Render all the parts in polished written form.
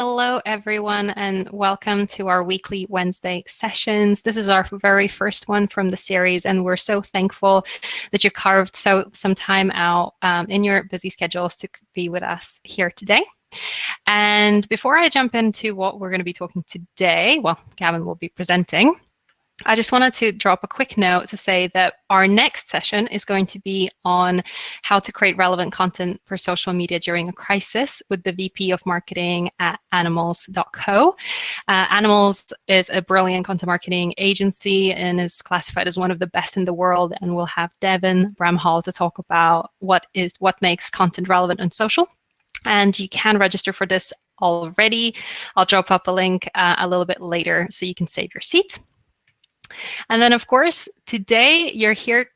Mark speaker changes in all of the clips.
Speaker 1: Hello, everyone, and welcome to our weekly Wednesday sessions. This is our very first one from the series, and we're so thankful that you carved some time out in your busy schedules to be with us here today. And before I jump into what we're going to be talking today, well, Gavin will be presenting, I just wanted to drop a quick note to say that our next session is going to be on how to create relevant content for social media during a crisis with the VP of Marketing at Animals.co. Animals is a brilliant content marketing agency and is classified as one of the best in the world. And we'll have Devin Bramhall to talk about what makes content relevant on social. And you can register for this already. I'll drop up a link a little bit later so you can save your seat. And then, of course, today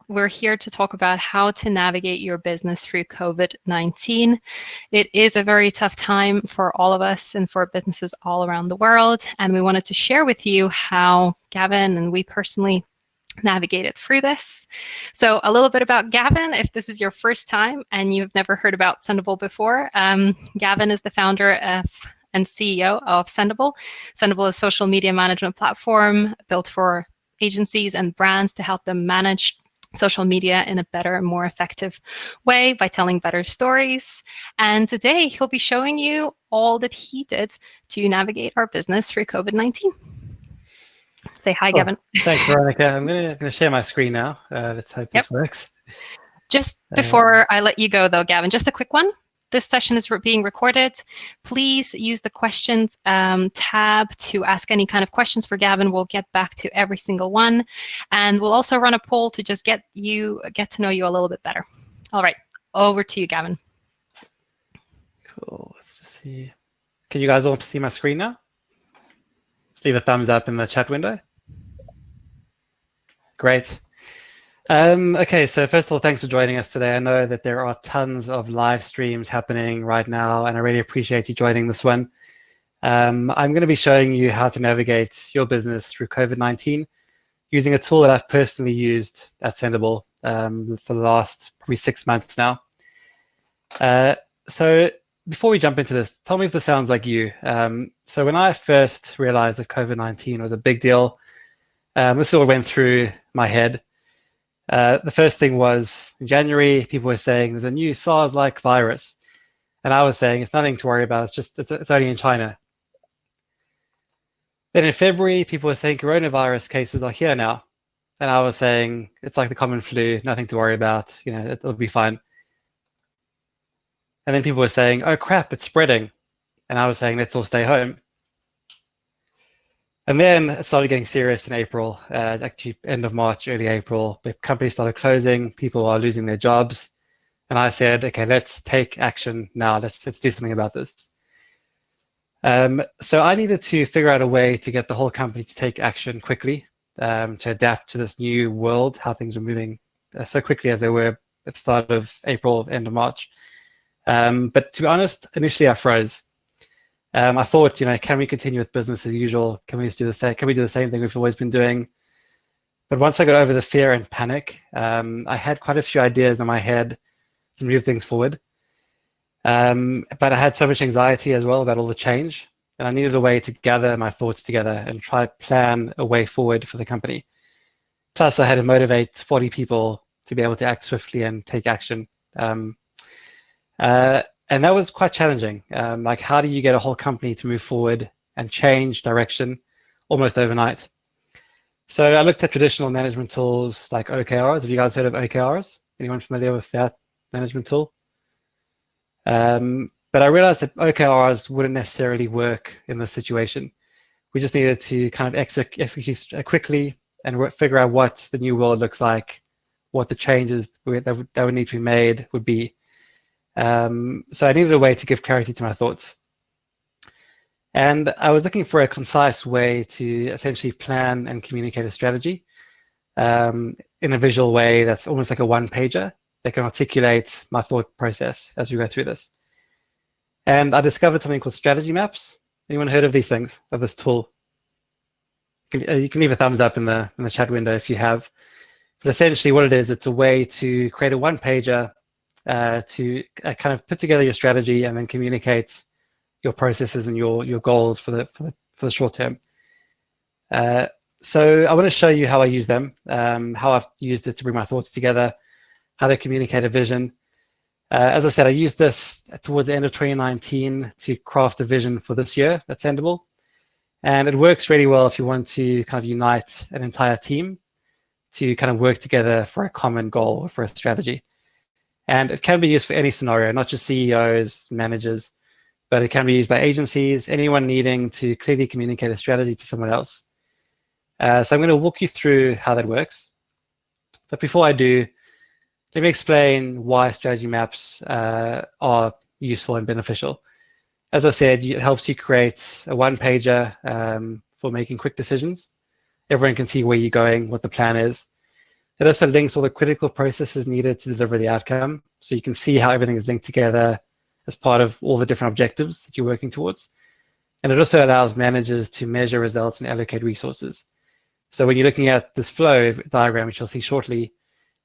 Speaker 1: we're here to talk about how to navigate your business through COVID-19. It is a very tough time for all of us and for businesses all around the world. And we wanted to share with you how Gavin and we personally navigated through this. So a little bit about Gavin, if this is your first time and you've never heard about Sendible before. Gavin is the founder and CEO of Sendible. Sendible is a social media management platform built for agencies and brands to help them manage social media in a better and more effective way by telling better stories. And today he'll be showing you all that he did to navigate our business through COVID-19. Say hi, Gavin.
Speaker 2: Thanks, Veronica. I'm going to share my screen now. Let's hope this works.
Speaker 1: Just before I let you go, though, Gavin, just a quick one. This session is being recorded. Please use the questions tab to ask any kind of questions for Gavin. We'll get back to every single one. And we'll also run a poll to just get to know you a little bit better. All right, over to you, Gavin.
Speaker 2: Cool, let's just see. Can you guys all see my screen now? Just leave a thumbs up in the chat window. Great. Okay, so first of all, thanks for joining us today. I know that there are tons of live streams happening right now, and I really appreciate you joining this one. I'm going to be showing you how to navigate your business through COVID-19 using a tool that I've personally used at Sendible for the last probably 6 months now. So before we jump into this, tell me if this sounds like you. So when I first realized that COVID-19 was a big deal, this all went through my head. The first thing was in January, people were saying there's a new SARS-like virus. And I was saying it's nothing to worry about. It's only in China. Then in February, people were saying coronavirus cases are here now. And I was saying it's like the common flu, nothing to worry about. You know, it'll be fine. And then people were saying, oh crap, it's spreading. And I was saying, let's all stay home. And then it started getting serious in April, actually end of March, early April. The companies started closing, people are losing their jobs. And I said, okay, let's take action now. Let's do something about this. So I needed to figure out a way to get the whole company to take action quickly, to adapt to this new world, how things were moving so quickly as they were at the start of April, end of March. But to be honest, initially I froze. I thought, you know, can we continue with business as usual? Can we just do the same? Can we do the same thing we've always been doing? But once I got over the fear and panic, I had quite a few ideas in my head to move things forward. But I had so much anxiety as well about all the change, and I needed a way to gather my thoughts together and try to plan a way forward for the company. Plus, I had to motivate 40 people to be able to act swiftly and take action. And that was quite challenging. Like, how do you get a whole company to move forward and change direction almost overnight? So I looked at traditional management tools like OKRs. Have you guys heard of OKRs? Anyone familiar with that management tool? But I realized that OKRs wouldn't necessarily work in this situation. We just needed to kind of execute quickly and figure out what the new world looks like, what the changes that would need to be made would be. So I needed a way to give clarity to my thoughts. And I was looking for a concise way to essentially plan and communicate a strategy in a visual way that's almost like a one-pager that can articulate my thought process as we go through this. And I discovered something called strategy maps. Anyone heard of these things, of this tool? You can leave a thumbs up in the chat window if you have. But essentially what it is, it's a way to create a one-pager to kind of put together your strategy and then communicate your processes and your goals for the short term. So I want to show you how I use them, how I've used it to bring my thoughts together, how to communicate a vision. As I said, I used this towards the end of 2019 to craft a vision for this year at Sendible. And it works really well if you want to kind of unite an entire team to kind of work together for a common goal or for a strategy. And it can be used for any scenario, not just CEOs, managers, but it can be used by agencies, anyone needing to clearly communicate a strategy to someone else. So I'm going to walk you through how that works. But before I do, let me explain why strategy maps are useful and beneficial. As I said, it helps you create a one-pager for making quick decisions. Everyone can see where you're going, what the plan is. It also links all the critical processes needed to deliver the outcome. So you can see how everything is linked together as part of all the different objectives that you're working towards. And it also allows managers to measure results and allocate resources. So when you're looking at this flow diagram, which you'll see shortly,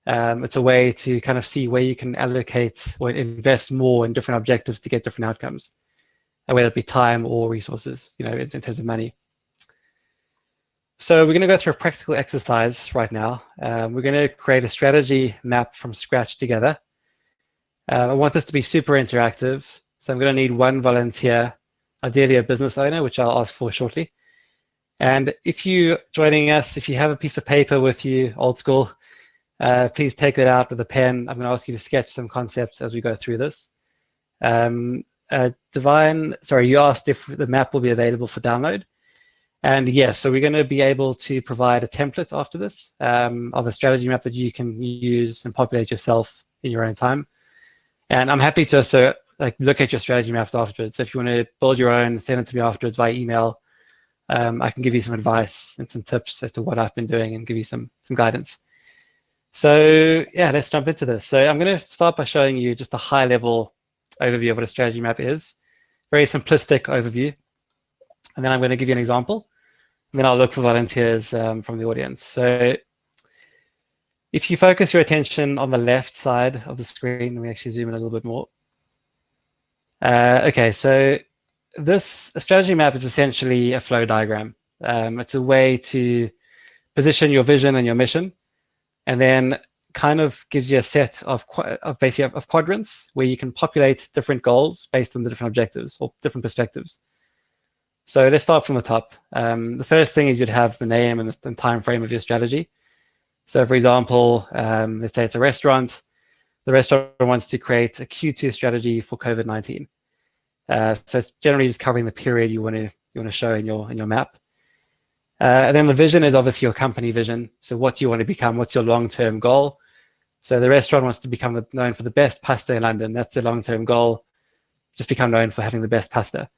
Speaker 2: it's a way to kind of see where you can allocate or invest more in different objectives to get different outcomes, whether it be time or resources, in terms of money. So we're going to go through a practical exercise right now. We're going to create a strategy map from scratch together. I want this to be super interactive. So I'm going to need one volunteer, ideally a business owner, which I'll ask for shortly. And if you're joining us, if you have a piece of paper with you, old school, please take that out with a pen. I'm going to ask you to sketch some concepts as we go through this. Divine, sorry, you asked if the map will be available for download. And yes, so we're going to be able to provide a template after this of a strategy map that you can use and populate yourself in your own time. And I'm happy to also look at your strategy maps afterwards. So if you want to build your own, send it to me afterwards via email. I can give you some advice and some tips as to what I've been doing and give you some guidance. So yeah, let's jump into this. So I'm going to start by showing you just a high-level overview of what a strategy map is. Very simplistic overview. And then I'm going to give you an example. And then I'll look for volunteers from the audience. So if you focus your attention on the left side of the screen, let me actually zoom in a little bit more. Okay, so a strategy map is essentially a flow diagram. It's a way to position your vision and your mission, and then kind of gives you a set of quadrants where you can populate different goals based on the different objectives or different perspectives. So let's start from the top. The first thing is you'd have the name and the time frame of your strategy. So for example, let's say it's a restaurant. The restaurant wants to create a Q2 strategy for COVID-19. So it's generally just covering the period you want to show in your map. And then the vision is obviously your company vision. So what do you want to become? What's your long-term goal? So the restaurant wants to become known for the best pasta in London. That's the long-term goal. Just become known for having the best pasta.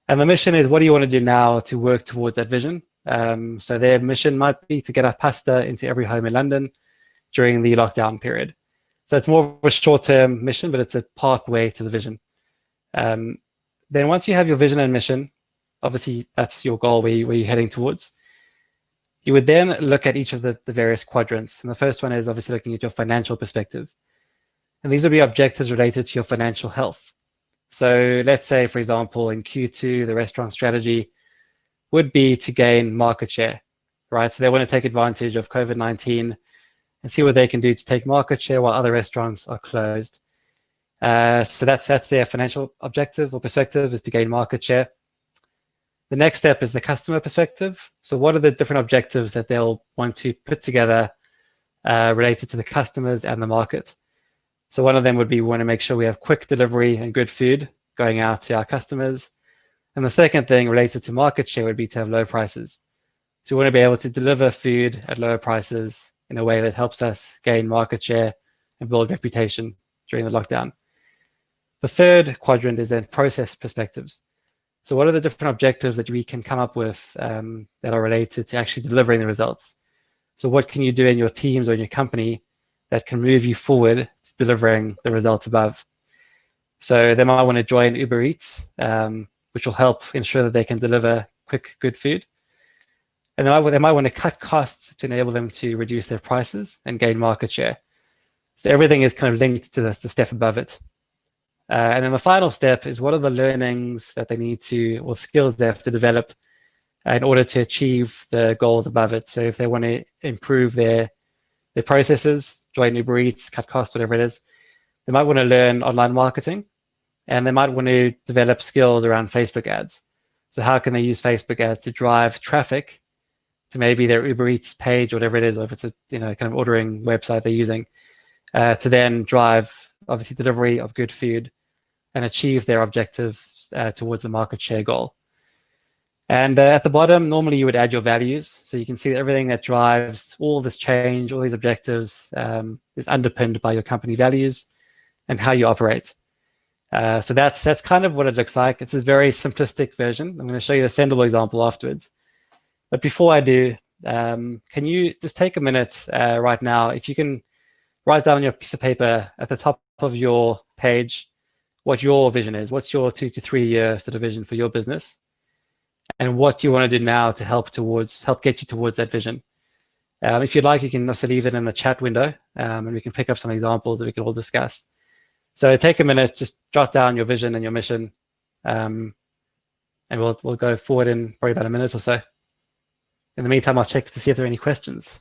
Speaker 2: And the mission is, what do you want to do now to work towards that vision? So their mission might be to get our pasta into every home in London during the lockdown period. So it's more of a short-term mission, but it's a pathway to the vision. Then once you have your vision and mission, obviously that's your goal where you're heading towards. You would then look at each of the various quadrants. And the first one is obviously looking at your financial perspective. And these would be objectives related to your financial health. So let's say, for example, in Q2, the restaurant strategy would be to gain market share, right? So they want to take advantage of COVID-19 and see what they can do to take market share while other restaurants are closed. So that's their financial objective or perspective, is to gain market share. The next step is the customer perspective. So what are the different objectives that they'll want to put together related to the customers and the market? So one of them would be, we want to make sure we have quick delivery and good food going out to our customers. And the second thing related to market share would be to have low prices. So we want to be able to deliver food at lower prices in a way that helps us gain market share and build reputation during the lockdown. The third quadrant is then process perspectives. So what are the different objectives that we can come up with that are related to actually delivering the results? So what can you do in your teams or in your company that can move you forward to delivering the results above? So they might want to join Uber Eats, which will help ensure that they can deliver quick, good food. And they might want to cut costs to enable them to reduce their prices and gain market share. So everything is kind of linked to the step above it. And then the final step is what are the learnings that they need to, or skills they have to develop in order to achieve the goals above it. So if they want to improve their processes, join Uber Eats, cut costs, whatever it is, they might want to learn online marketing, and they might want to develop skills around Facebook ads. So how can they use Facebook ads to drive traffic to maybe their Uber Eats page, whatever it is, or if it's a kind of ordering website they're using, to then drive obviously delivery of good food and achieve their objectives towards the market share goal. And at the bottom, normally you would add your values. So you can see that everything that drives all this change, all these objectives is underpinned by your company values and how you operate. So that's kind of what it looks like. It's a very simplistic version. I'm going to show you the Sendible example afterwards. But before I do, can you just take a minute right now, if you can write down on your piece of paper at the top of your page what your vision is. What's your 2 to 3 year sort of vision for your business? And what you want to do now to help get you towards that vision. If you'd like, you can also leave it in the chat window, and we can pick up some examples that we can all discuss. So take a minute, just jot down your vision and your mission, and we'll go forward in probably about a minute or so. In the meantime, I'll check to see if there are any questions.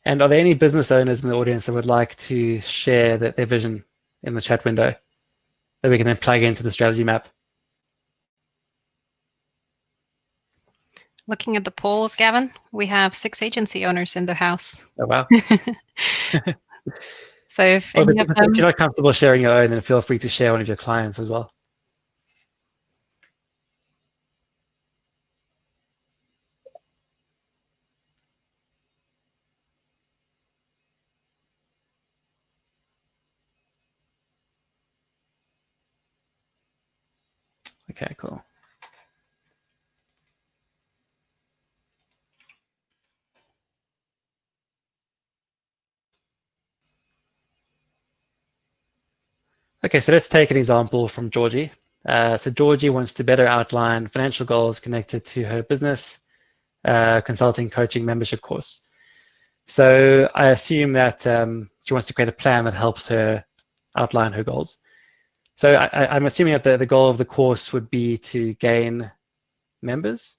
Speaker 2: And are there any business owners in the audience that would like to share their vision in the chat window that we can then plug into the strategy map?
Speaker 1: Looking at the polls, Gavin, we have 6 agency owners in the house.
Speaker 2: Oh, wow.
Speaker 1: So if
Speaker 2: you're not comfortable sharing your own, then feel free to share one of your clients as well. Okay, cool. Okay, so let's take an example from Georgie. So Georgie wants to better outline financial goals connected to her business consulting coaching membership course. So I assume that she wants to create a plan that helps her outline her goals. So I'm assuming that the goal of the course would be to gain members.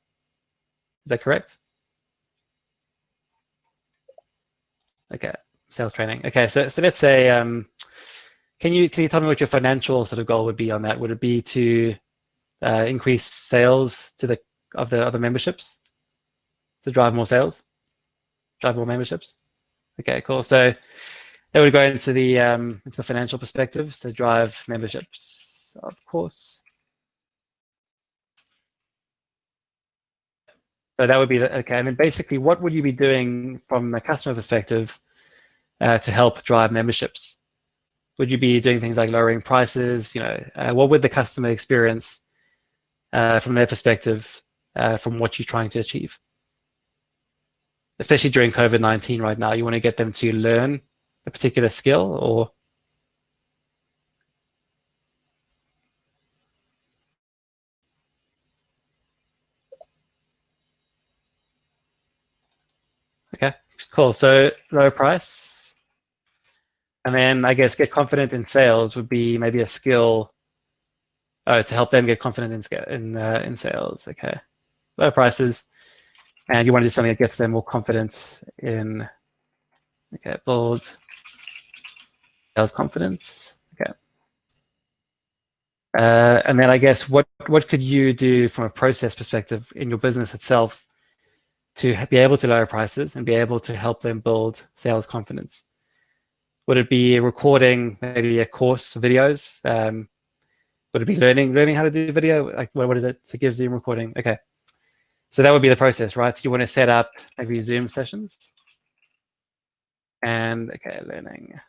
Speaker 2: Is that correct? Okay, sales training. Okay, so let's say, can you tell me what your financial sort of goal would be on that? Would it be to increase sales of the other memberships, to drive more sales, drive more memberships? Okay, cool. So that would go into the financial perspective, so drive memberships, of course. So that would be okay. And then basically, what would you be doing from a customer perspective to help drive memberships? Would you be doing things like lowering prices? What would the customer experience from their perspective from what you're trying to achieve? Especially during COVID-19 right now, you want to get them to learn a particular skill, or okay, cool. So low price, and then I guess get confident in sales would be maybe a skill to help them get confident in sales. Okay, low prices, and you want to do something that gets them more confidence in. Okay, build sales confidence. Okay. And then I guess what could you do from a process perspective in your business itself to be able to lower prices and be able to help them build sales confidence? Would it be recording maybe a course, videos? Would it be learning how to do video? Like what is it? So give Zoom recording. Okay. So that would be the process, right? So you want to set up maybe Zoom sessions. And okay, learning.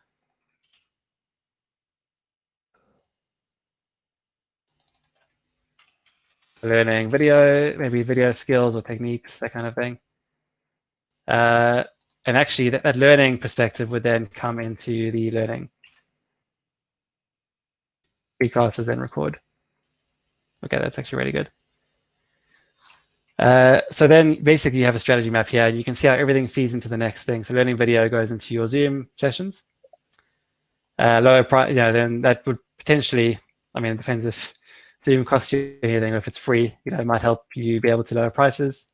Speaker 2: learning video, maybe video skills or techniques, that kind of thing. And actually, that learning perspective would then come into the learning. Free classes then record. Okay, that's actually really good. So then basically you have a strategy map here, and you can see how everything feeds into the next thing. So learning video goes into your Zoom sessions. Lower price, then that would potentially, I mean, it depends if Zoom costs you anything, or if it's free, it might help you be able to lower prices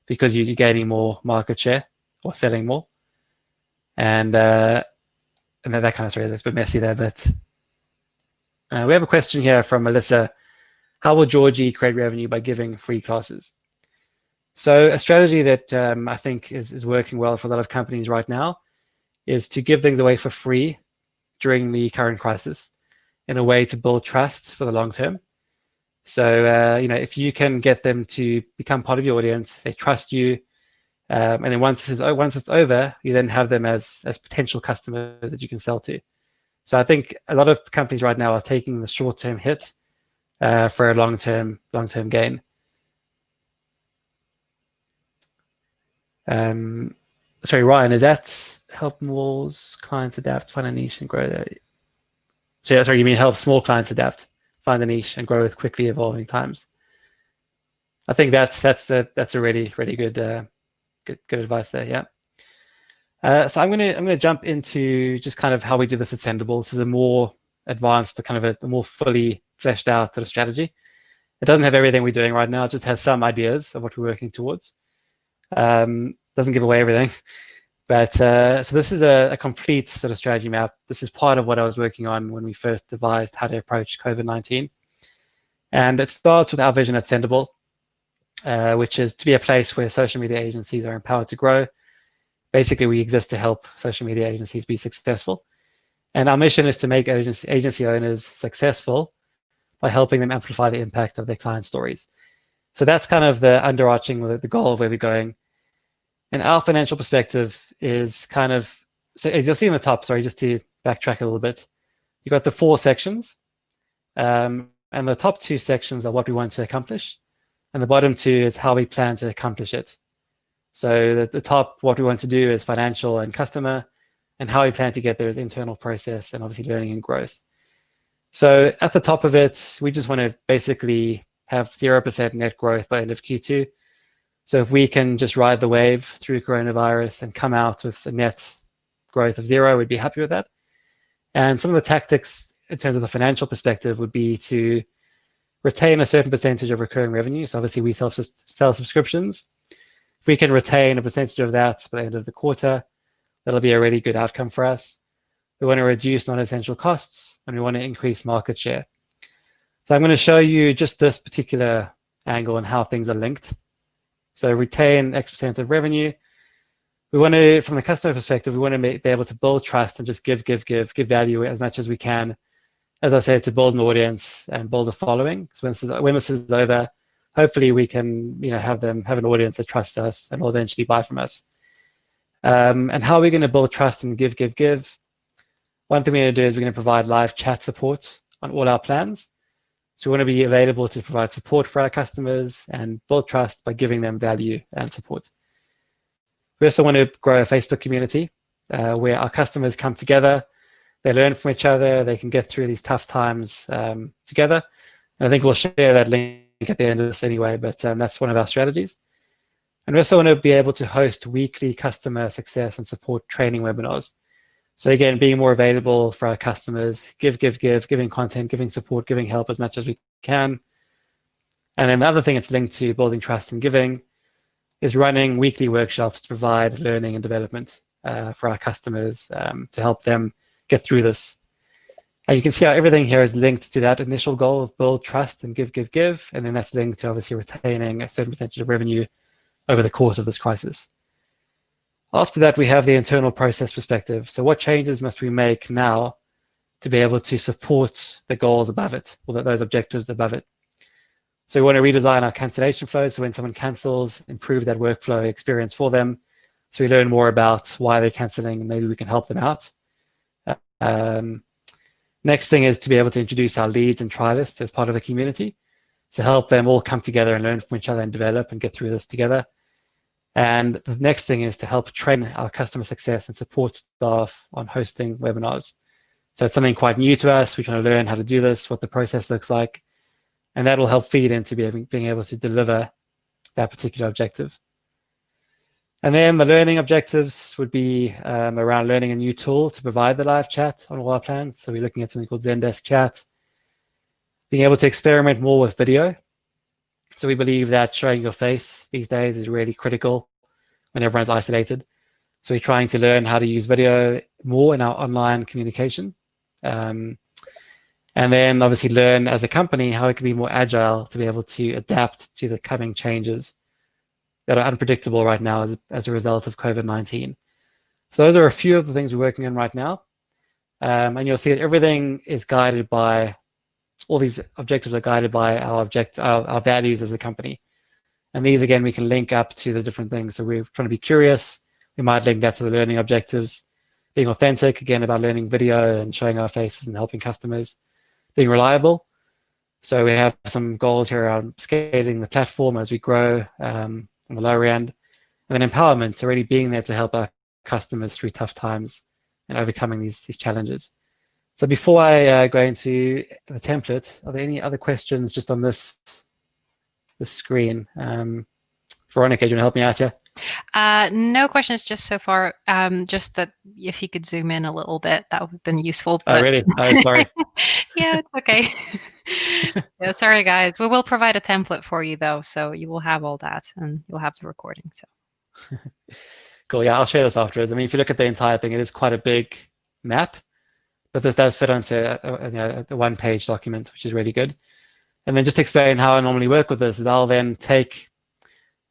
Speaker 2: because you're gaining more market share or selling more. And then that kind of, sorry, that's a bit messy there, but we have a question here from Melissa. How will Georgie create revenue by giving free classes? So a strategy that I think is working well for a lot of companies right now is to give things away for free during the current crisis in a way to build trust for the long term. So, if you can get them to become part of your audience, they trust you, and then once it's over, you then have them as potential customers that you can sell to. So I think a lot of companies right now are taking the short-term hit for a long-term gain. Sorry, Ryan, is that help more clients adapt, find a niche, and grow there? So, sorry, you mean help small clients adapt, find a niche, and grow with quickly evolving times? I think that's a really good advice there. Yeah. So I'm gonna jump into just kind of how we do this at Sendible. This is a more advanced, kind of a more fully fleshed out sort of strategy. It doesn't have everything we're doing right now. It just has some ideas of what we're working towards. Doesn't give away everything, but so this is a complete sort of strategy map. This is part of what I was working on when we first devised how to approach COVID-19, and it starts with our vision at Sendible, which is to be a place where social media agencies are empowered to grow. Basically, we exist to help social media agencies be successful, and our mission is to make agency owners successful by helping them amplify the impact of their client stories. So that's kind of the underarching, the goal of where we're going. And our financial perspective is kind of, so as you'll see in the top, sorry, just to backtrack a little bit, you've got the 4 sections, and the top 2 sections are what we want to accomplish, and the bottom 2 is how we plan to accomplish it. So the top, what we want to do is financial and customer, and how we plan to get there is internal process and obviously learning and growth. So at the top of it, we just want to basically have 0% net growth by end of Q2. So if we can just ride the wave through coronavirus and come out with a net growth of 0, we'd be happy with that. And some of the tactics in terms of the financial perspective would be to retain a certain percentage of recurring revenue. So obviously we sell subscriptions. If we can retain a percentage of that by the end of the quarter, that'll be a really good outcome for us. We want to reduce non-essential costs, and we want to increase market share. So I'm going to show you just this particular angle and how things are linked. So retain X% of revenue. We want to, from the customer perspective, we want to be able to build trust and just give value as much as we can. As I said, to build an audience and build a following. So when this is over, hopefully we can have an audience that trusts us and will eventually buy from us. And how are we going to build trust and give? One thing we're going to do is we're going to provide live chat support on all our plans. So we want to be available to provide support for our customers and build trust by giving them value and support. We also want to grow a Facebook community where our customers come together, they learn from each other, they can get through these tough times together. And I think we'll share that link at the end of this anyway, but that's one of our strategies. And we also want to be able to host weekly customer success and support training webinars. So again, being more available for our customers, giving content, giving support, giving help as much as we can. And then the other thing it's linked to building trust and giving is running weekly workshops to provide learning and development for our customers to help them get through this. And you can see how everything here is linked to that initial goal of build trust and give. And then that's linked to obviously retaining a certain percentage of revenue over the course of this crisis. After that, we have the internal process perspective. So what changes must we make now to be able to support the goals above it, or those objectives above it? So we want to redesign our cancellation flows. So when someone cancels, improve that workflow experience for them. So we learn more about why they're canceling, and maybe we can help them out. Next thing is to be able to introduce our leads and trialists as part of a community. to help them all come together and learn from each other and develop and get through this together. And the next thing is to help train our customer success and support staff on hosting webinars. So it's something quite new to us. We're trying to learn how to do this, what the process looks like, and that will help feed into being able to deliver that particular objective. And then the learning objectives would be around learning a new tool to provide the live chat on all our plans. So we're looking at something called Zendesk Chat, being able to experiment more with video. So we believe that showing your face these days is really critical when everyone's isolated. So we're trying to learn how to use video more in our online communication. And then obviously learn as a company how it can be more agile to be able to adapt to the coming changes that are unpredictable right now as a result of COVID-19. So those are a few of the things we're working on right now. And you'll see that everything is guided by, all these objectives are guided by our values as a company. And these, again, we can link up to the different things. So we're trying to be curious. We might link that to the learning objectives. Being authentic, again, about learning video and showing our faces and helping customers. Being reliable. So we have some goals here around scaling the platform as we grow on the lower end. And then empowerment, so really being there to help our customers through tough times and overcoming these challenges. So before I go into the template, are there any other questions just on this screen? Veronica, do you want to help me out here?
Speaker 1: No questions just so far. Just that if you could zoom in a little bit, that would have been useful.
Speaker 2: But... Oh, really? Oh, sorry.
Speaker 1: Yeah, it's okay. Yeah, sorry, guys. We will provide a template for you, though, so you will have all that, and you'll have the recording. So.
Speaker 2: Cool. Yeah, I'll share this afterwards. I mean, if you look at the entire thing, it is quite a big map, but this does fit onto the one-page document, which is really good. And then just to explain how I normally work with this is I'll then take,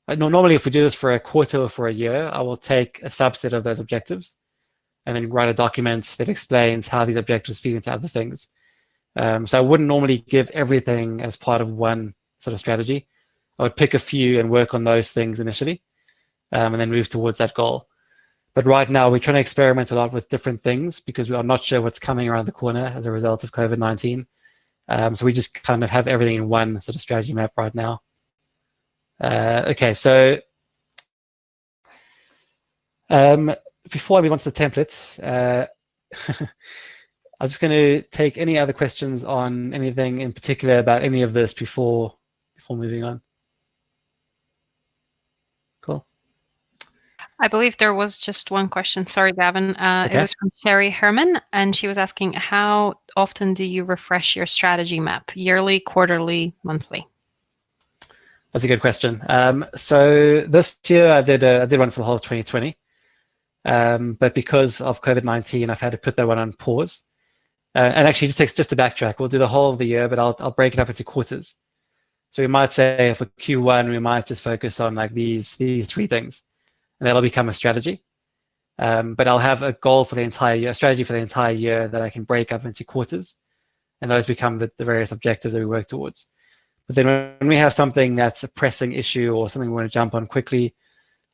Speaker 2: normally if we do this for a quarter or for a year, I will take a subset of those objectives and then write a document that explains how these objectives feed into other things. So I wouldn't normally give everything as part of one sort of strategy. I would pick a few and work on those things initially, and then move towards that goal. But right now we're trying to experiment a lot with different things because we are not sure what's coming around the corner as a result of COVID-19. So we just kind of have everything in one sort of strategy map right now. Okay, so before I move on to the templates, I was just going to take any other questions on anything in particular about any of this before moving on. Cool.
Speaker 1: I believe there was just one question. Sorry, Gavin.
Speaker 2: Okay.
Speaker 1: It was from Sherry Herman, and she was asking, how often do you refresh your strategy map? Yearly, quarterly, monthly?
Speaker 2: That's a good question. So this year I did one for the whole of 2020, but because of COVID-19, I've had to put that one on pause. And actually, just to backtrack, we'll do the whole of the year, but I'll break it up into quarters. So we might say for Q1, we might just focus on like these three things, and that'll become a strategy. But I'll have a goal for the entire year, a strategy for the entire year that I can break up into quarters, and those become the various objectives that we work towards. But then when we have something that's a pressing issue or something we want to jump on quickly,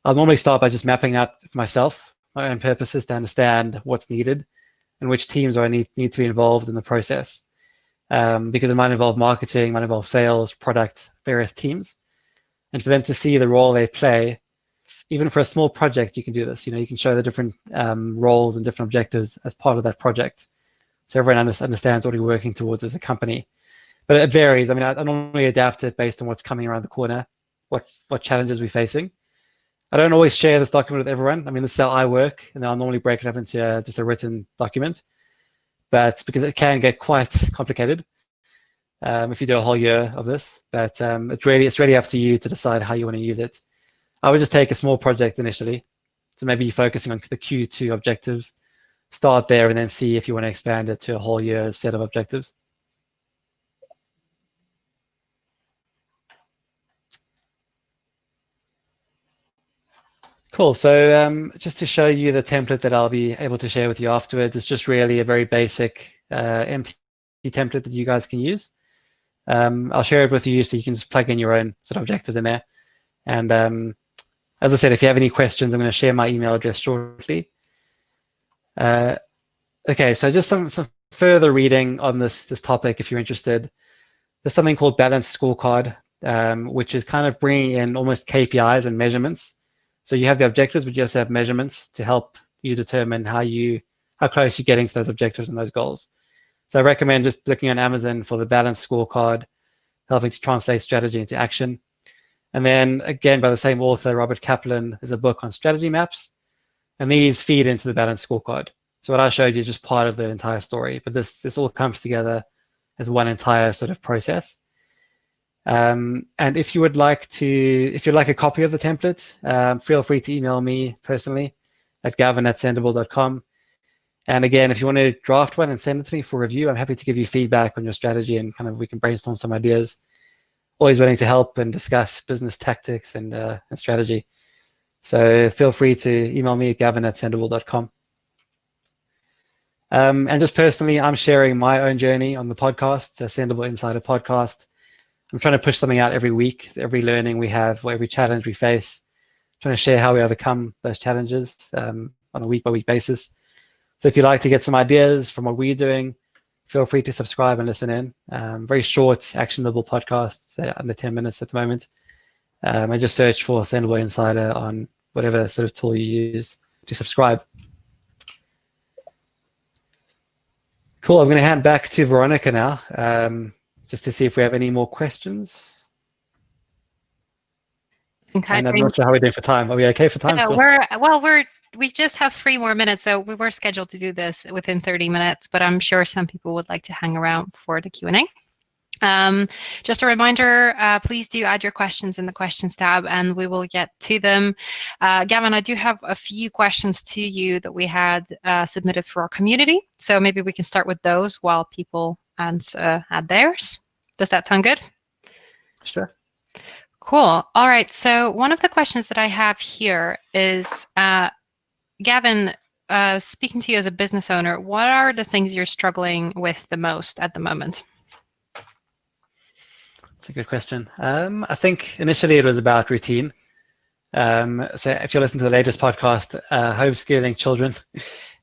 Speaker 2: I'll normally start by just mapping out for myself, my own purposes, to understand what's needed and which teams need to be involved in the process. Because it might involve marketing, might involve sales, product, various teams. And for them to see the role they play, even for a small project, you can do this. You can show the different roles and different objectives as part of that project. So everyone understands what we're working towards as a company. But it varies. I mean, I normally adapt it based on what's coming around the corner, what challenges we're facing. I don't always share this document with everyone. I mean, this is how I work, and I'll normally break it up into just a written document. But because it can get quite complicated if you do a whole year of this. But it's really up to you to decide how you want to use it. I would just take a small project initially. So maybe you're focusing on the Q2 objectives. Start there and then see if you want to expand it to a whole year set of objectives. Cool. So just to show you the template that I'll be able to share with you afterwards, it's just really a very basic empty template that you guys can use. I'll share it with you so you can just plug in your own sort of objectives in there. And as I said, if you have any questions, I'm going to share my email address shortly. Okay, so just some further reading on this topic if you're interested. there's something called balanced scorecard, which is kind of bringing in almost KPIs and measurements. So you have the objectives, but you also have measurements to help you determine how close you're getting to those objectives and those goals. So I recommend just looking on Amazon for the balanced scorecard, helping to translate strategy into action. And then again, by the same author, Robert Kaplan, is a book on strategy maps, and these feed into the balanced scorecard. So what I showed you is just part of the entire story, but this all comes together as one entire sort of process. And if you'd like a copy of the template, feel free to email me personally at gavin@sendible.com. And again, if you want to draft one and send it to me for review, I'm happy to give you feedback on your strategy and kind of we can brainstorm some ideas. Always willing to help and discuss business tactics and strategy. So feel free to email me at gavin@sendible.com. And just personally, I'm sharing my own journey on the podcast, Sendible Insider Podcast. I'm trying to push something out every week. So every learning we have, or every challenge we face, trying to share how we overcome those challenges on a week-by-week basis. So if you'd like to get some ideas from what we're doing, feel free to subscribe and listen in. Very short, actionable podcasts, under 10 minutes at the moment. And just search for Sendible Insider on whatever sort of tool you use to subscribe. Cool. I'm going to hand back to Veronica now, just to see if we have any more questions.
Speaker 1: Okay.
Speaker 2: And I'm not sure how we're doing for time. Are we okay for time?
Speaker 1: We just have 3 more minutes, so we were scheduled to do this within 30 minutes, but I'm sure some people would like to hang around for the Q&A. Just a reminder, please do add your questions in the questions tab and we will get to them. Gavin, I do have a few questions to you that we had submitted for our community. So maybe we can start with those while people add theirs. Does that sound good?
Speaker 2: Sure.
Speaker 1: Cool. All right. So one of the questions that I have here is, Gavin, speaking to you as a business owner, what are the things you're struggling with the most at the moment?
Speaker 2: That's a good question. I think initially it was about routine. So if you listen to the latest podcast, homeschooling children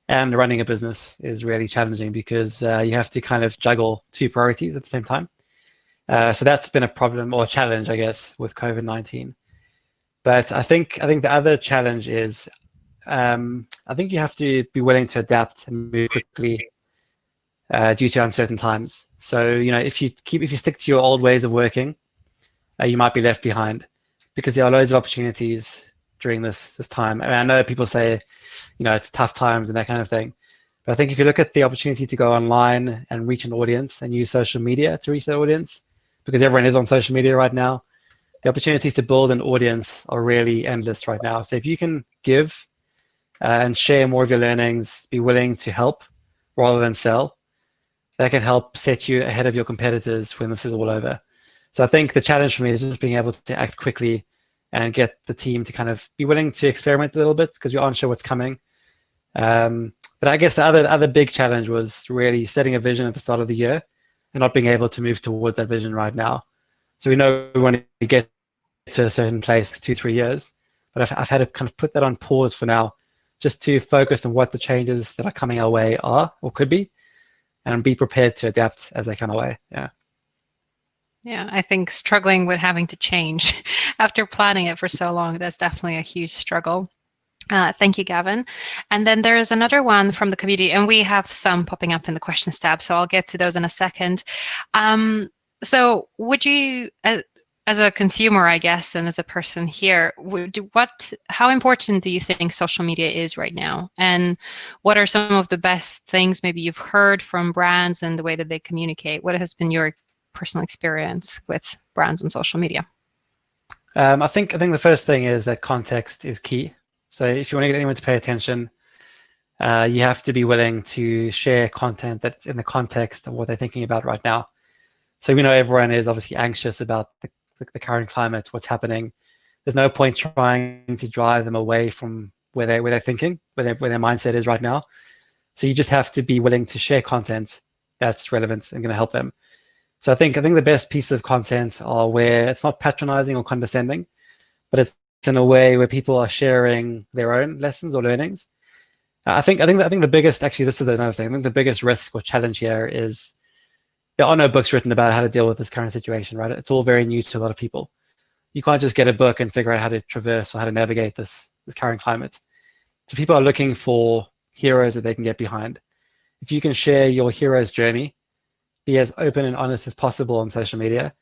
Speaker 2: and running a business is really challenging because you have to kind of juggle 2 priorities at the same time. So that's been a problem or a challenge, I guess, with COVID-19. But I think the other challenge is I think you have to be willing to adapt and move quickly due to uncertain times. So, if you stick to your old ways of working, you might be left behind because there are loads of opportunities during this time. I mean, I know people say, it's tough times and that kind of thing. But I think if you look at the opportunity to go online and reach an audience and use social media to reach that audience, because everyone is on social media right now, the opportunities to build an audience are really endless right now. So if you can give and share more of your learnings, be willing to help rather than sell, that can help set you ahead of your competitors when this is all over. So I think the challenge for me is just being able to act quickly and get the team to kind of be willing to experiment a little bit because we aren't sure what's coming. But I guess the other big challenge was really setting a vision at the start of the year and not being able to move towards that vision right now. So we know we want to get to a certain place 2-3 years, but I've had to kind of put that on pause for now, just to focus on what the changes that are coming our way are or could be, and be prepared to adapt as they come our way.
Speaker 1: Yeah, I think struggling with having to change after planning it for so long, that's definitely a huge struggle. Thank you, Gavin. And then there's another one from the community, and we have some popping up in the questions tab, so I'll get to those in a second. So would you, as a consumer, I guess, and as a person here, how important do you think social media is right now? And what are some of the best things maybe you've heard from brands and the way that they communicate? What has been your personal experience with brands and social media?
Speaker 2: I think the first thing is that context is key. So if you want to get anyone to pay attention, you have to be willing to share content that's in the context of what they're thinking about right now. So we know everyone is obviously anxious about the current climate, what's happening. There's no point trying to drive them away from where they're thinking, where their mindset is right now. So you just have to be willing to share content that's relevant and going to help them. So I think the best pieces of content are where it's not patronizing or condescending, but it's in a way where people are sharing their own lessons or learnings. I think the biggest, actually, this is another thing. I think the biggest risk or challenge here is there are no books written about how to deal with this current situation, right? It's all very new to a lot of people. You can't just get a book and figure out how to traverse or how to navigate this current climate. So people are looking for heroes that they can get behind. If you can share your hero's journey, be as open and honest as possible on social media,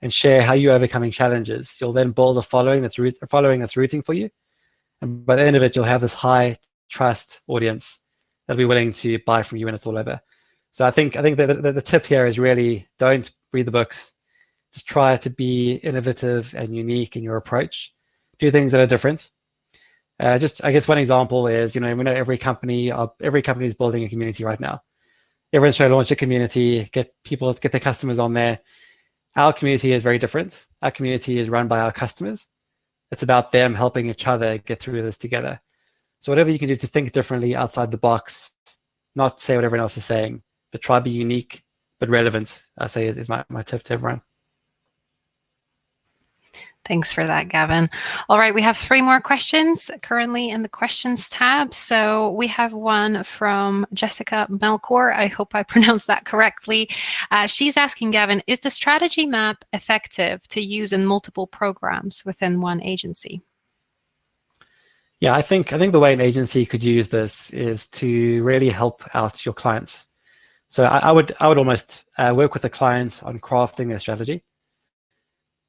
Speaker 2: and share how you're overcoming challenges, you'll then build a following that's rooting for you. And by the end of it, you'll have this high trust audience that'll be willing to buy from you when it's all over. So I think the tip here is really don't read the books. Just try to be innovative and unique in your approach. Do things that are different. Just I guess one example is, we know every company is building a community right now. Everyone's trying to launch a community, get their customers on there. Our community is very different. Our community is run by our customers. It's about them helping each other get through this together. So whatever you can do to think differently outside the box, not say what everyone else is saying, but try to be unique but relevant, I say is my tip to everyone.
Speaker 1: Thanks for that, Gavin. All right, we have 3 more questions currently in the questions tab. So we have one from Jessica Melkor. I hope I pronounced that correctly. She's asking Gavin, is the strategy map effective to use in multiple programs within one agency?
Speaker 2: Yeah, I think the way an agency could use this is to really help out your clients. So I would almost work with the clients on crafting their strategy.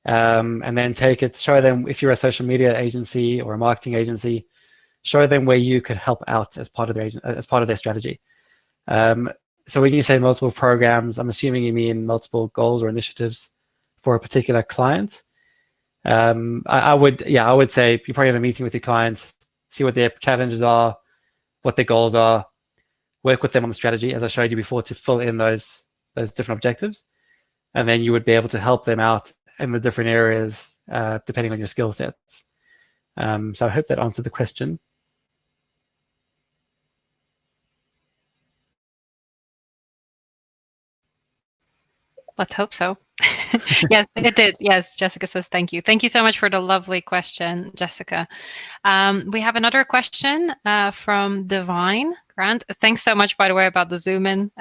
Speaker 2: And then show them, if you're a social media agency or a marketing agency, show them where you could help out as part of their strategy. So when you say multiple programs, I'm assuming you mean multiple goals or initiatives for a particular client. I would say you probably have a meeting with your clients, see what their challenges are, what their goals are, work with them on the strategy, as I showed you before, to fill in those different objectives. And then you would be able to help them out in the different areas, depending on your skill sets. So I hope that answered the question.
Speaker 1: Let's hope so. Yes, it did. Yes, Jessica says thank you. Thank you so much for the lovely question, Jessica. We have another question from Divine Grant. Thanks so much, by the way, about the zoom in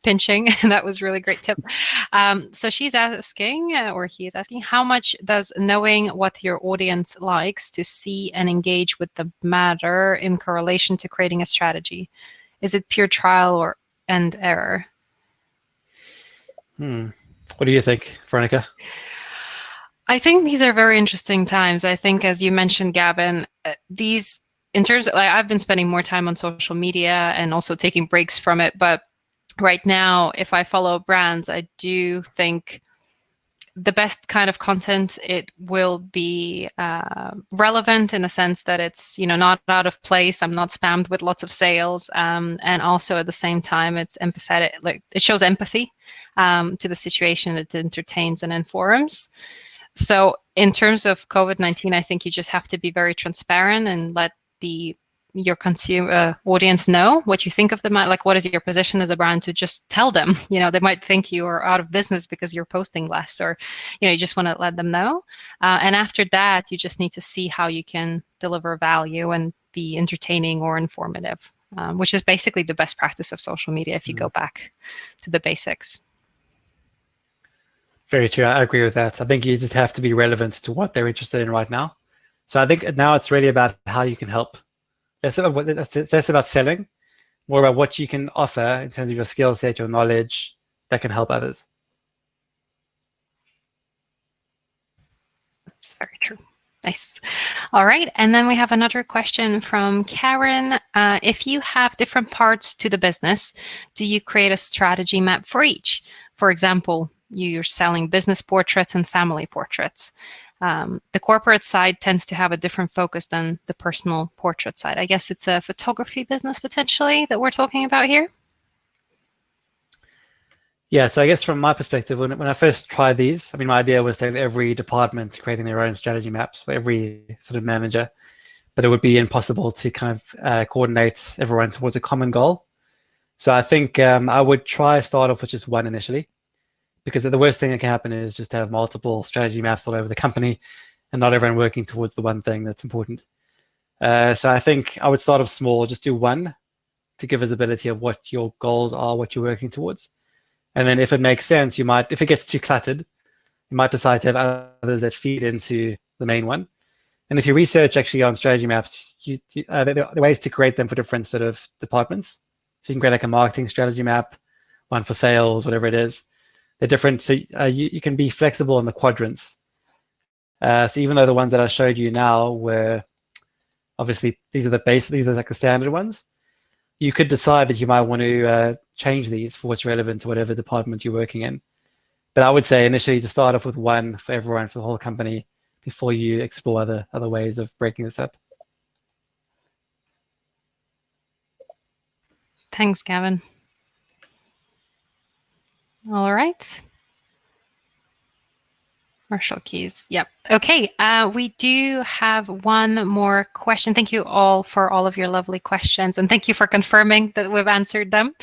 Speaker 1: pinching. That was really great tip. So she's asking, or he is asking, how much does knowing what your audience likes to see and engage with them matter in correlation to creating a strategy? Is it pure trial and error?
Speaker 2: What do you think, Veronica?
Speaker 1: I think these are very interesting times. I think, as you mentioned, Gavin, these, in terms of, I've been spending more time on social media and also taking breaks from it. But right now, if I follow brands, I do think the best kind of content, it will be relevant in a sense that it's, not out of place. I'm not spammed with lots of sales. And also at the same time, it's empathetic. Like, it shows empathy to the situation. It entertains and informs. So in terms of COVID-19, I think you just have to be very transparent and let your consumer audience know what you think of them. Like, what is your position as a brand, to just tell them. They might think you are out of business because you're posting less, or you just want to let them know. And after that, you just need to see how you can deliver value and be entertaining or informative, which is basically the best practice of social media if you go back to the basics.
Speaker 2: Very true. I agree with that. I think you just have to be relevant to what they're interested in right now. So I think now it's really about how you can help. Less about selling, more about what you can offer in terms of your skill set, your knowledge, that can help others.
Speaker 1: That's very true. Nice. All right. And then we have another question from Karen. If you have different parts to the business, do you create a strategy map for each? For example, you're selling business portraits and family portraits. The corporate side tends to have a different focus than the personal portrait side. I guess it's a photography business potentially that we're talking about here.
Speaker 2: Yeah, so I guess from my perspective, when I first tried these, my idea was to have every department creating their own strategy maps for every sort of manager, but it would be impossible to kind of coordinate everyone towards a common goal. So I think I would try start off with just one initially, because the worst thing that can happen is just to have multiple strategy maps all over the company and not everyone working towards the one thing that's important. So I think I would start off small, just do one to give visibility of what your goals are, what you're working towards. And then if it makes sense, if it gets too cluttered, you might decide to have others that feed into the main one. And if you research actually on strategy maps, there are ways to create them for different sort of departments. So you can create like a marketing strategy map, one for sales, whatever it is. They're different. So you can be flexible in the quadrants. So even though the ones that I showed you now were obviously, these are like the standard ones, you could decide that you might want to change these for what's relevant to whatever department you're working in. But I would say initially to start off with one for everyone, for the whole company, before you explore other ways of breaking this up.
Speaker 1: Thanks, Gavin. All right. Marshall keys. Yep. Okay. We do have one more question. Thank you all for all of your lovely questions, and thank you for confirming that we've answered them.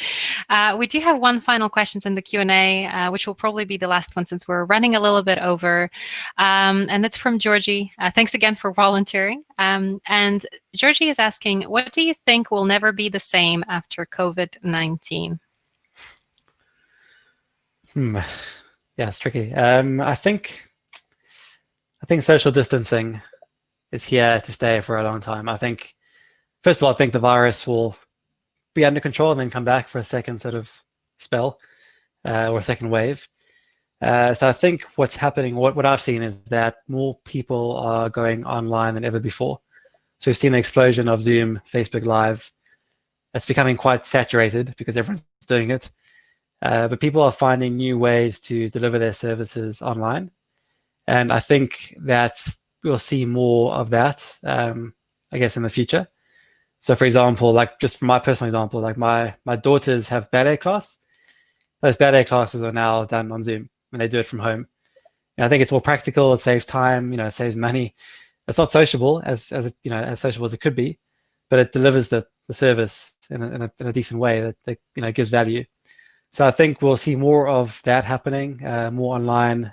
Speaker 1: We do have one final question in the Q&A, which will probably be the last one since we're running a little bit over, and it's from Georgie. Thanks again for volunteering. And Georgie is asking, what do you think will never be the same after COVID-19?
Speaker 2: Yeah, it's tricky. I think social distancing is here to stay for a long time. First of all, I think the virus will be under control and then come back for a second sort of spell or a second wave. So I think what's happening, what I've seen is that more people are going online than ever before. So we've seen the explosion of Zoom, Facebook Live. It's becoming quite saturated because everyone's doing it. But people are finding new ways to deliver their services online. And I think that we'll see more of that, I guess, in the future. So for example, like just from my personal example, like my daughters have ballet class. Those ballet classes are now done on Zoom and they do it from home. And I think it's more practical, it saves time, it saves money. It's not sociable as sociable as it could be, but it delivers the service in a decent way that gives value. So I think we'll see more of that happening, more online,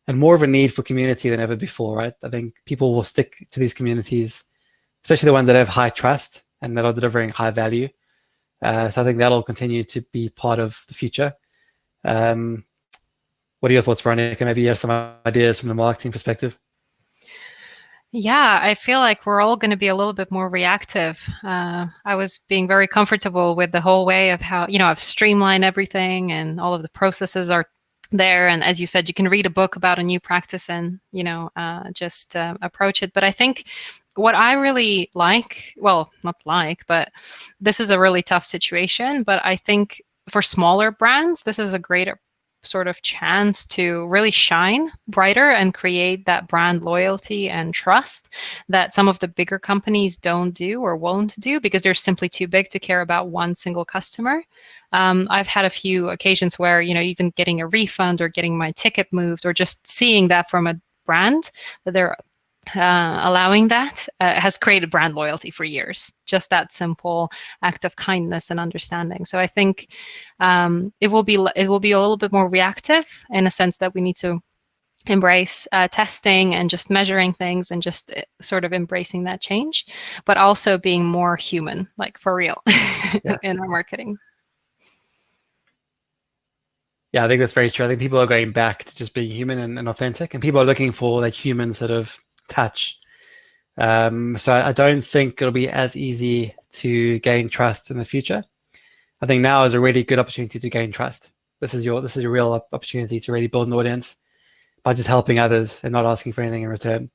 Speaker 2: and more of a need for community than ever before, right? I think people will stick to these communities, especially the ones that have high trust and that are delivering high value. So I think that'll continue to be part of the future. What are your thoughts, Veronica? Maybe you have some ideas from the marketing perspective.
Speaker 1: Yeah, I feel like we're all going to be a little bit more reactive. I was being very comfortable with the whole way of how, I've streamlined everything and all of the processes are there. And as you said, you can read a book about a new practice and, just approach it. But I think what I really like, well, not like, but this is a really tough situation. But I think for smaller brands, this is a great sort of chance to really shine brighter and create that brand loyalty and trust that some of the bigger companies don't do or won't do because they're simply too big to care about one single customer. I've had a few occasions where, even getting a refund or getting my ticket moved or just seeing that from a brand that they're allowing that has created brand loyalty for years. Just that simple act of kindness and understanding. So I think it will be a little bit more reactive in a sense that we need to embrace testing and just measuring things and just sort of embracing that change, but also being more human, like for real, in our marketing.
Speaker 2: Yeah, I think that's very true. I think people are going back to just being human and authentic, and people are looking for that human sort of touch. So I don't think it'll be as easy to gain trust in the future. I think now is a really good opportunity to gain trust. This is your real opportunity to really build an audience by just helping others and not asking for anything in return.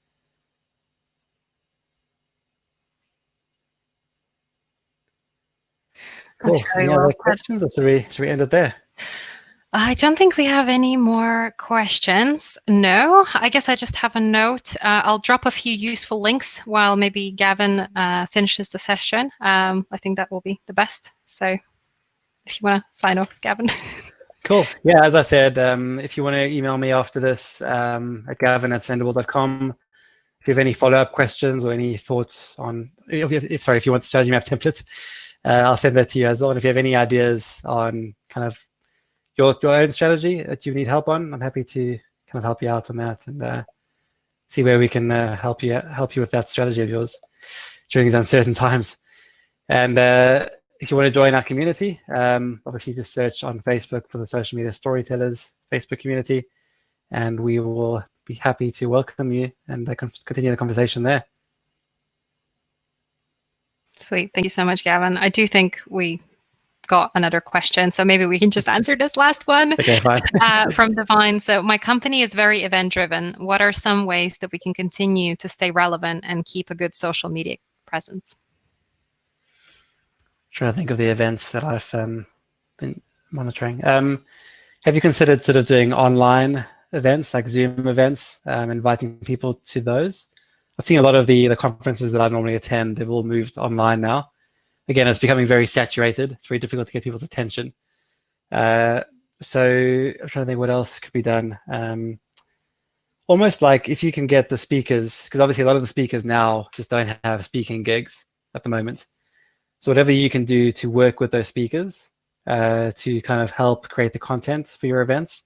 Speaker 2: Cool. Any other questions, or should we end it there?
Speaker 1: I don't think we have any more questions. No, I guess I just have a note. I'll drop a few useful links while maybe Gavin finishes the session. I think that will be the best. So if you want to sign off, Gavin.
Speaker 2: Cool. Yeah, as I said, if you want to email me after this at gavin@sendible.com. If you have any follow-up questions or any thoughts on, if you want the strategy map template, I'll send that to you as well. And if you have any ideas on kind of your own strategy that you need help on, I'm happy to kind of help you out on that and see where we can help you with that strategy of yours during these uncertain times. And if you want to join our community, obviously just search on Facebook for the Social Media Storytellers Facebook community, and we will be happy to welcome you and continue the conversation there.
Speaker 1: Sweet. Thank you so much, Gavin. I do think we got another question, so maybe we can just answer this last one.
Speaker 2: Okay, fine.
Speaker 1: From Divine. So my company is very event driven. What are some ways that we can continue to stay relevant and keep a good social media presence?
Speaker 2: Trying to think of the events that I've been monitoring. Have you considered sort of doing online events, like Zoom events, inviting people to those? I've seen a lot of the conferences that I normally attend, they've all moved online now. Again, it's becoming very saturated. It's very difficult to get people's attention. So I'm trying to think what else could be done. Almost like if you can get the speakers, because obviously a lot of the speakers now just don't have speaking gigs at the moment. So whatever you can do to work with those speakers to kind of help create the content for your events.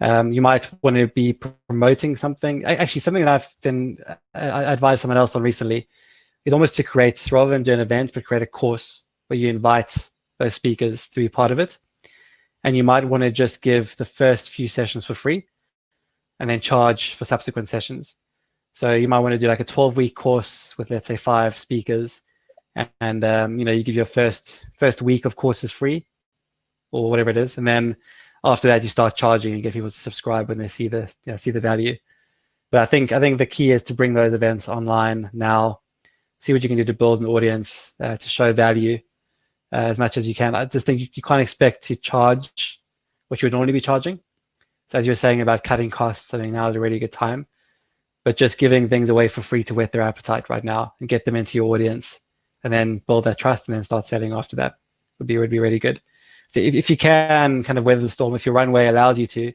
Speaker 2: You might want to be promoting something. Actually, something that I advised someone else on recently is almost to create, rather than do an event, but create a course where you invite those speakers to be part of it. And you might want to just give the first few sessions for free and then charge for subsequent sessions. So you might want to do like a 12-week course with, let's say, 5 speakers. And you give your first week of courses free or whatever it is. And then after that, you start charging and get people to subscribe when they see the value. But I think the key is to bring those events online now, see what you can do to build an audience, to show value as much as you can. I just think you can't expect to charge what you would normally be charging. So as you were saying about cutting costs, I think now is a really good time. But just giving things away for free to whet their appetite right now and get them into your audience and then build that trust and then start selling after that would be really good. So if you can kind of weather the storm, if your runway allows you to,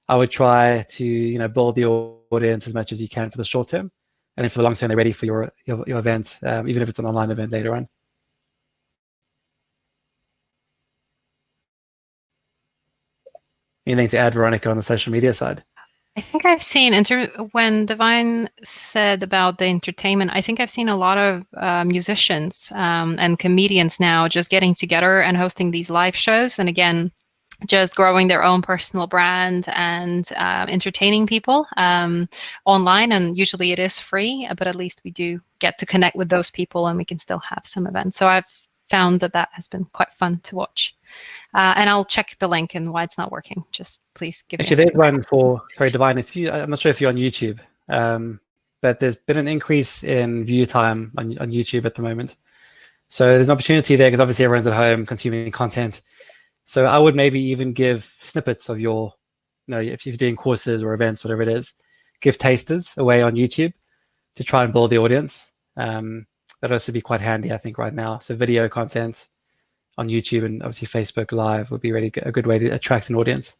Speaker 2: I would try to build the audience as much as you can for the short term, and then for the long term, they're ready for your event, even if it's an online event later on. Anything to add, Veronica, on the social media side?
Speaker 1: I think I've seen, when Divine said about the entertainment, I think I've seen a lot of musicians and comedians now just getting together and hosting these live shows. And again, just growing their own personal brand and entertaining people online. And usually it is free, but at least we do get to connect with those people and we can still have some events. So I've found that has been quite fun to watch. And I'll check the link and why it's not working. Just please give me a second.
Speaker 2: There's one for Divine. I'm not sure if you're on YouTube, but there's been an increase in view time on YouTube at the moment. So there's an opportunity there because obviously everyone's at home consuming content. So I would maybe even give snippets of your, if you're doing courses or events, whatever it is, give tasters away on YouTube to try and build the audience. That'd also be quite handy, I think, right now. So video content on YouTube and obviously Facebook Live would be really a good way to attract an audience.